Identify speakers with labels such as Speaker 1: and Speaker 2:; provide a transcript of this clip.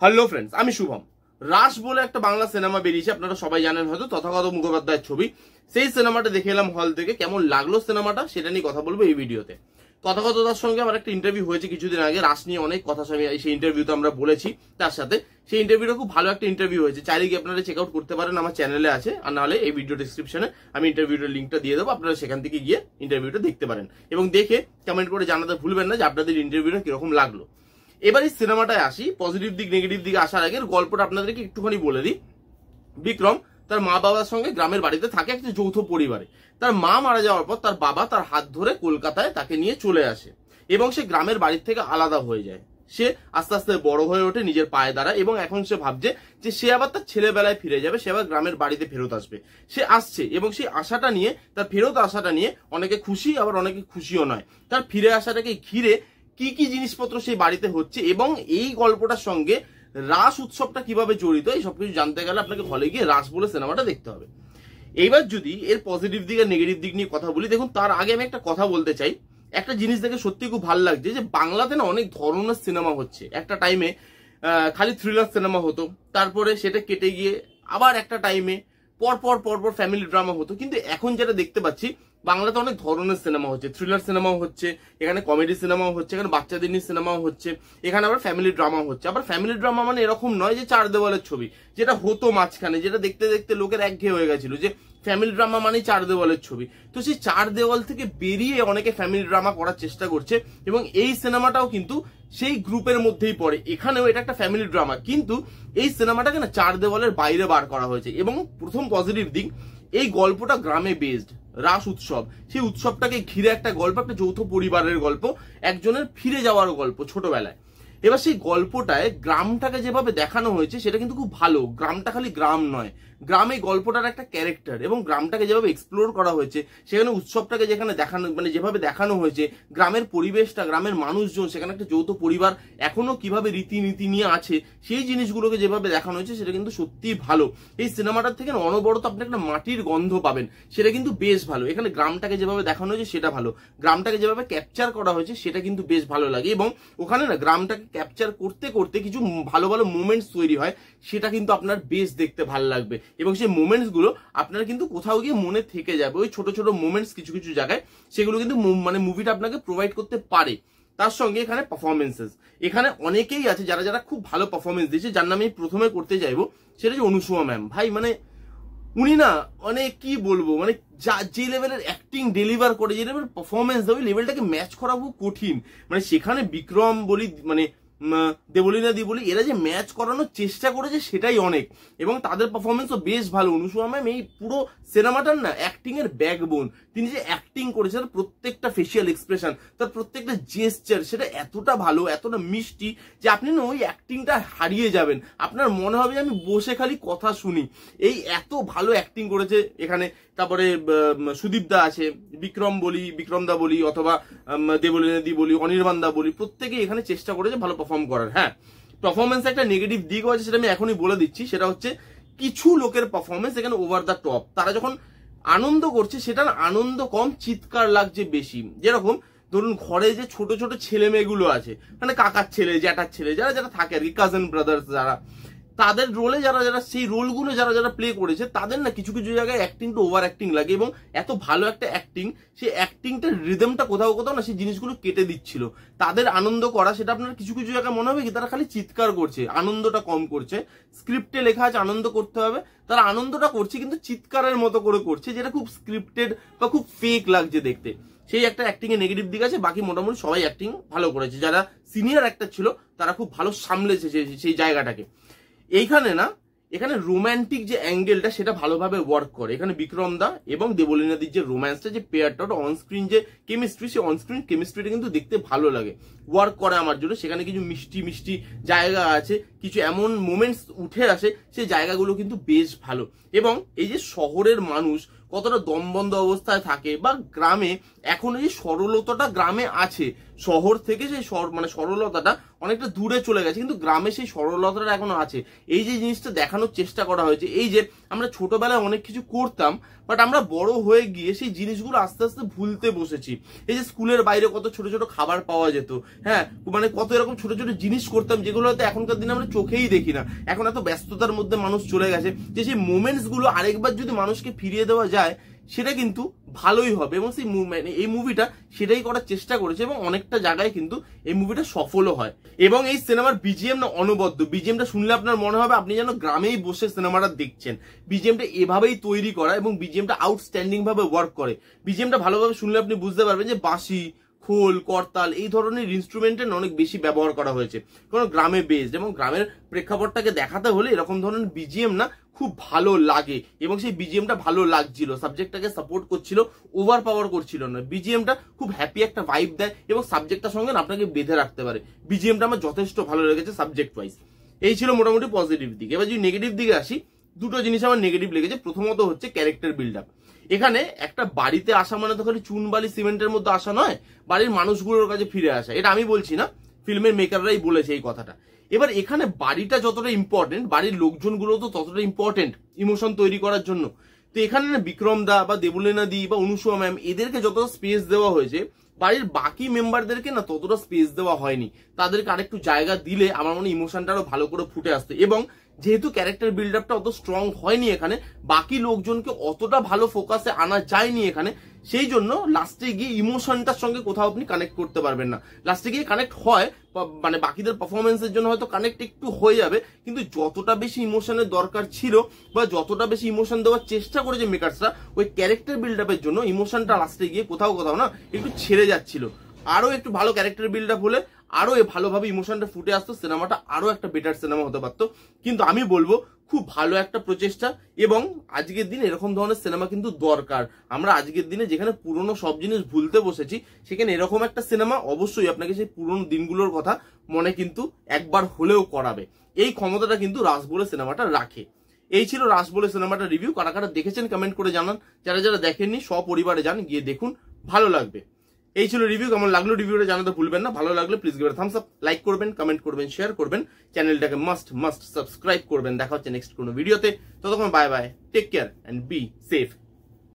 Speaker 1: Hello friends, আমি শুভম। রাশ বলে একটা বাংলা সিনেমা বেরিয়েছে, আপনারা সবাই জানেন হয়তো, তথাগত মুখোপাধ্যায়ের ছবি। সেই সিনেমাটা দেখে এলাম হল থেকে। কেমন লাগলো সিনেমাটা সেটা নিয়ে কথা বলবো এই ভিডিওতে। তথাগত দার সঙ্গে আমার একটা ইন্টারভিউ হয়েছে কিছুদিন আগে, রাশ নিয়ে অনেক কথা সেই ইন্টারভিউতে আমরা বলেছি তার সাথে। সেই ইন্টারভিউটা খুব ভালো একটা ইন্টারভিউ হয়েছে, চাইলে গিয়ে আপনারা চেক আউট করতে পারেন, আমার চ্যানেলে আছে। আর নাহলে এই ভিডিও ডিসক্রিপশনে আমি ইন্টারভিউটার লিঙ্কটা দিয়ে দেবো, আপনারা সেখান থেকে গিয়ে ইন্টারভিউটা দেখতে পারেন এবং দেখে কমেন্ট করে জানাতে ভুলবেন না যে আপনাদের ইন্টারভিউটা কিরকম লাগলো। এবার এই সিনেমাটায় আসি, পজিটিভ দিক নেগেটিভ দিকে আসার আগে গল্পটা আপনাদেরকে একটুখানি বলে দিই। বিক্রম তার মা বাবার সঙ্গে গ্রামের বাড়িতে থাকে, একটা যৌথ পরিবারে। তার মা মারা যাওয়ার পর তার বাবা তার হাত ধরে কলকাতায় তাকে নিয়ে চলে আসে এবং সে গ্রামের বাড়ির থেকে আলাদা হয়ে যায়। সে আস্তে আস্তে বড় হয়ে ওঠে, নিজের পায়ে দাঁড়ায় এবং এখন সে ভাবছে যে সে আবার তার ছেলেবেলায় ফিরে যাবে, সে আবার গ্রামের বাড়িতে ফেরত আসবে। সে আসছে এবং সেই আশাটা নিয়ে, তার ফেরত আসাটা নিয়ে অনেকে খুশি, আবার অনেকে খুশিও নয়। তার ফিরে আসাটাকে ঘিরে কি কি জিনিসপত্র সেই বাড়িতে হচ্ছে এবং এই গল্পটার সঙ্গে রাস উৎসবটা কিভাবে জড়িত, এই সবকিছু জানতে গেলে আপনাকে হলে গিয়ে রাস বলে সিনেমাটা দেখতে হবে। এইবার যদি এর পজিটিভ দিক আর নেগেটিভ দিক নিয়ে কথা বলি, দেখুন তার আগে আমি একটা কথা বলতে চাই। একটা জিনিস দেখে সত্যি খুব ভালো লাগছে যে বাংলাতে না অনেক ধরনের সিনেমা হচ্ছে। একটা টাইমে খালি থ্রিলার সিনেমা হতো, তারপরে সেটা কেটে গিয়ে আবার একটা টাইমে পরপর ফ্যামিলি ড্রামা হতো। কিন্তু এখন যেটা দেখতে পাচ্ছি, বাংলাতে অনেক ধরনের সিনেমা হচ্ছে। থ্রিলার সিনেমাও হচ্ছে, এখানে কমেডি সিনেমাও হচ্ছে, এখানে বাচ্চাদের নিয়ে সিনেমাও হচ্ছে, এখানে আবার ফ্যামিলি ড্রামাও হচ্ছে। আবার ফ্যামিলি ড্রামা মানে এরকম নয় যে চার দেওয়ালের ছবি, যেটা হতো মাঝখানে, যেটা দেখতে দেখতে লোকের একঘেয়ে হয়ে গেছিল যে ফ্যামিলি ড্রামা মানে চার দেওয়ালের ছবি। তো সেই চার দেওয়াল থেকে বেরিয়ে অনেকে ফ্যামিলি ড্রামা করার চেষ্টা করছে এবং এই সিনেমাটাও কিন্তু সেই গ্রুপের মধ্যেই পড়ে। এখানেও এটা একটা ফ্যামিলি ড্রামা, কিন্তু এই সিনেমাটাকে না চার দেওয়ালের বাইরে বার করা হয়েছে। এবং প্রথম পজিটিভ দিক, এই গল্পটা গ্রামে বেসড, রাস উৎসব, সেই উৎসবটাকে ঘিরে একটা গল্প, একটা যৌথ পরিবারের গল্প, একজনের ফিরে যাওয়ার গল্প ছোটবেলায়। এবার সেই গল্পটায় গ্রামটাকে যেভাবে দেখানো হয়েছে সেটা কিন্তু খুব ভালো। গ্রামটা খালি গ্রাম নয়, গ্রামে গল্পটার একটা ক্যারেক্টার, এবং গ্রামটাকে যেভাবে এক্সপ্লোর করা হয়েছে, সেখানে উৎসবটাকে যেখানে দেখানো, মানে যেভাবে দেখানো হয়েছে, গ্রামের পরিবেশটা, গ্রামের মানুষজন, সেখানে একটা যৌথ পরিবার এখনো কিভাবে রীতিনীতি নিয়ে আছে, সেই জিনিসগুলোকে যেভাবে দেখানো হয়েছে সেটা কিন্তু সত্যিই ভালো। এই সিনেমাটার থেকে অনবরত আপনি একটা মাটির গন্ধ পাবেন, সেটা কিন্তু বেশ ভালো। এখানে গ্রামটাকে যেভাবে দেখানো হয়েছে সেটা ভালো, গ্রামটাকে যেভাবে ক্যাপচার করা হয়েছে সেটা কিন্তু বেশ ভালো লাগে। এবং ওখানে না গ্রামটাকে ক্যাপচার করতে করতে কিছু ভালো ভালো মোমেন্টস তৈরি হয়, সেটা কিন্তু আপনার বেশ দেখতে ভালো লাগবে এবং সেই মোমেন্টস গুলো আপনার কিন্তু কোথাও গিয়ে মনে থেকে যাবে। ওই ছোট ছোট মোমেন্টস কিছু কিছু জায়গায়, সেগুলো কিন্তু মানে মুভিটা আপনাকে প্রোভাইড করতে পারে। তার সঙ্গে এখানে পারফরমেন্সেস, এখানে অনেকেই আছে যারা যারা খুব ভালো পারফরমেন্স দিয়েছে। যার নামে আমি প্রথমে করতে চাইবো সেটা যে অনুসুয়া ম্যাম। ভাই মানে উনি না, মানে কি বলবো, মানে যে লেভেলের অ্যাক্টিং ডেলিভার করে, যে লেভেলের পারফরমেন্স দেয়, ওই লেভেলটাকে ম্যাচ করা খুব কঠিন। মানে সেখানে বিক্রম বলি, মানে দেবলীনা দি বলি, এরা যে ম্যাচ করানোর চেষ্টা করেছে সেটাই অনেক, এবং তাদের পারফরমেন্সও বেশ ভালো। অনুসুয়া ম্যাম এই পুরো সিনেমাটার না অ্যাক্টিং এর ব্যাকবোন। তিনি যে অ্যাক্টিং করেছে, তার প্রত্যেকটা ফেসিয়াল এক্সপ্রেশন, তার প্রত্যেকটা জেস্টার, সেটা এতটা ভালো, এতটা মিষ্টি যে আপনি না ওই অ্যাক্টিংটা হারিয়ে যাবেন। আপনার মনে হবে যে আমি বসে খালি কথা শুনি, এই এত ভালো অ্যাক্টিং করেছে এখানে। তারপরে সুদীপ দা আছে, বিক্রম দা বলি, অথবা দেবলীনা দি বলি, অনির্বাণ দা বলি, প্রত্যেকেই এখানে চেষ্টা করেছে ভালো পারফর্ম করার। হ্যাঁ, পারফরমেন্স একটা নেগেটিভ দিকও আছে, সেটা আমি এখনই বলে দিচ্ছি। সেটা হচ্ছে কিছু লোকের পারফরমেন্স এখানে ওভার দ্য টপ। তারা যখন আনন্দ করছে সেটা আনন্দ কম, চিৎকার লাগছে বেশি। যেরকম ধরুন ঘরে যে ছোট ছোট ছেলে মেয়েগুলো আছে, মানে কাকার ছেলে, জ্যাঠার ছেলে, যারা যারা থাকে আর কি, কাজিন ব্রাদার্স, যারা তাদের রোলে যারা যারা সেই রোলগুলো যারা যারা প্লে করেছে, তাদের না কিছু কিছু জায়গায় অ্যাক্টিংটা ওভার অ্যাক্টিং লাগে। এবং এত ভালো একটা অ্যাক্টিং, সেই অ্যাক্টিংটার রিদমটা কোথাও কোথাও না সেই জিনিসগুলো কেটে দিচ্ছিল। তাদের আনন্দ করা, সেটা আপনার কিছু কিছু জায়গায় মনে হবে কি তারা খালি চিৎকার করছে, আনন্দটা কম করছে। স্ক্রিপ্টে লেখা আছে আনন্দ করতে হবে, তারা আনন্দটা করছে কিন্তু চিৎকারের মতো করে করছে, যেটা খুব স্ক্রিপ্টেড বা খুব ফেক লাগছে দেখতে। সেই একটা অ্যাক্টিং এর নেগেটিভ দিক আছে। বাকি মোটামুটি সবাই অ্যাক্টিং ভালো করেছে, যারা সিনিয়র অ্যাক্টর ছিল তারা খুব ভালো সামলেছে সেই জায়গাটাকে। এইখানে না, এখানে রোম্যান্টিক যে অ্যাঙ্গেলটা সেটা ভালোভাবে ওয়ার্ক করে। এখানে বিক্রম দা এবং দেবলীনা দির যে রোম্যান্সটা, যে পেয়ারটা, ওটা অনস্ক্রিন যে কেমিস্ট্রি, সেই অনস্ক্রিন কেমিস্ট্রিটা কিন্তু দেখতে ভালো লাগে, ওয়ার্ক করে আমার জন্য। সেখানে কিছু মিষ্টি মিষ্টি জায়গা আছে, কিছু এমন মোমেন্টস উঠে আসে, সেই জায়গাগুলো কিন্তু বেশ ভালো। এবং এই যে শহরের মানুষ কতটা দমবন্ধ অবস্থায় থাকে, বা গ্রামে এখন এই সরলতাটা গ্রামে আছে, শহর থেকে সেই মানে সরলতাটা অনেকটা দূরে চলে গেছে, কিন্তু গ্রামে সেই সরলতাটা এখনো আছে। এই যে জিনিসটা দেখানোর চেষ্টা করা হয়েছে, এই যে আমরা ছোটবেলায় অনেক কিছু করতাম বাট আমরা বড় হয়ে গিয়ে সেই জিনিসগুলো আস্তে আস্তে ভুলতে বসেছি। এই যে স্কুলের বাইরে কত ছোট ছোট খাবার পাওয়া যেত, হ্যাঁ, মানে কত এরকম ছোট ছোট জিনিস করতাম যেগুলো হয়তো এখনকার দিনে আমরা চোখেই দেখি না। এখন এত ব্যস্ততার মধ্যে মানুষ চলে গেছে যে সেই মোমেন্টস গুলো আরেকবার যদি মানুষকে ফিরিয়ে দেওয়া যায় সেটা কিন্তু ভালোই হবে, এবং সেই এই মুভিটা সেটাই করার চেষ্টা করেছে এবং অনেকটা জায়গায় কিন্তু এই মুভিটা সফলও হয়। এবং এই সিনেমার বিজিএম না অনবদ্য, বিজিএমটা শুনলে আপনার মনে হবে আপনি যেন গ্রামেই বসে সিনেমাটা দেখছেন। বিজিএমটা এভাবেই তৈরি করা এবং বিজিএমটা আউটস্ট্যান্ডিং ভাবে ওয়ার্ক করে। বিজিএমটা ভালোভাবে শুনলে আপনি বুঝতে পারবেন যে বাঁশি, খোল, করতাল এই ধরনের ইনস্ট্রুমেন্টের অনেক বেশি ব্যবহার করা হয়েছে, কারণ গ্রামে বেসড এবং গ্রামের প্রেক্ষাপটটাকে দেখাতে হলে এরকম ধরনের বিজিএম না খুব ভালো লাগে, এবং সেই বিজিএমটা ভালো লাগছিল, সাবজেক্টটাকে সাপোর্ট করছিল, ওভার পাওয়ার করছিল না। বিজিএমটা খুব হ্যাপি একটা ভাইব দেয় এবং সাবজেক্টটার সঙ্গে আপনাকে বেঁধে রাখতে পারে। বিজিএমটা আমার যথেষ্ট ভালো লেগেছে সাবজেক্ট ওয়াইজ। এই ছিল মোটামুটি পজিটিভ দিক। এবার যদি নেগেটিভ দিকে আসি, দুটো জিনিস আমার নেগেটিভ লেগেছে। প্রথমত হচ্ছে ক্যারেক্টার বিল্ড আপ। এখানে একটা বাড়িতে আসা মানে তো খালি চুন বালি সিমেন্টের মধ্যে আসা নয়, বাড়ির মানুষগুলোর কাছে ফিরে আসা। এটা আমি বলছি না, ফিল্মের মেকাররাই বলেছে এই কথাটা। এবার এখানে বাড়িটা যতটা ইম্পর্টেন্ট, বাড়ির লোকজনগুলো তো ততটা ইম্পর্টেন্ট ইমোশন তৈরি করার জন্য। তো এখানে না বিক্রম দা বা দেবলীনা দি বা অনুসুয়া ম্যাম এদেরকে যতটা স্পেস দেওয়া হয়েছে, বাড়ির বাকি মেম্বারদেরকে না ততটা স্পেস দেওয়া হয়নি। তাদেরকে আরেকটু জায়গা দিলে আমার মনে হয় ইমোশনটা আরো ভালো করে ফুটে আসতো। এবং যেহেতু ক্যারেক্টার বিল্ড আপটা অত স্ট্রং হয়নি এখানে, বাকি লোকজনকে অতটা ভালো ফোকাসে আনা যায়নি এখানে, সেই জন্য লাস্টে গিয়ে ইমোশনটার সঙ্গে কোথাও আপনি কানেক্ট করতে পারবেন না। লাস্টে গিয়ে কানেক্ট হয়, মানে বাকিদের পারফরমেন্সের জন্য হয়তো কানেক্ট একটু হয়ে যাবে, কিন্তু যতটা বেশি ইমোশনের দরকার ছিল বা যতটা বেশি ইমোশন দেওয়ার চেষ্টা করেছে মেকার্সরা ওই ক্যারেক্টার বিল্ড আপের জন্য, ইমোশনটা লাস্টে গিয়ে কোথাও কোথাও না একটু ছেড়ে যাচ্ছিল। আরো একটু ভালো ক্যারেক্টার বিল্ড আপ হলে আরো ভালোভাবে ইমোশনটা ফুটে আসতো, সিনেমাটা আরো একটা বেটার সিনেমা হতে পারতো। কিন্তু আমি বলবো খুব ভালো একটা প্রচেষ্টা, এবং আজকের দিনে এরকম ধরনের সিনেমা কিন্তু দরকার। আমরা আজকের দিনে যেখানে পুরনো সব জিনিস ভুলতে বসেছি, সেখানে এরকম একটা সিনেমা অবশ্যই আপনাকে সেই পুরনো দিনগুলোর কথা মনে কিন্তু একবার হলেও করাবে। এই ক্ষমতাটা কিন্তু রাস বলে সিনেমাটা রাখে। এই ছিল রাস বলে সিনেমাটা রিভিউ। কারা কারা দেখেছেন কমেন্ট করে জানান, যারা যারা দেখেননি সপরিবারে যান, গিয়ে দেখুন, ভালো লাগবে। এই ছিল রিভিউ। কেমন লাগলো রিভিউটা জানাতে ভুলবেন না। ভালো লাগলে please give it thumbs up, like করবেন, কমেন্ট করবেন, শেয়ার করবেন, চ্যানেলটাকে মাস্ট সাবস্ক্রাইব করবেন। দেখা হচ্ছে নেক্সট কোনো ভিডিওতে। ততক্ষণ bye bye, take care and be safe.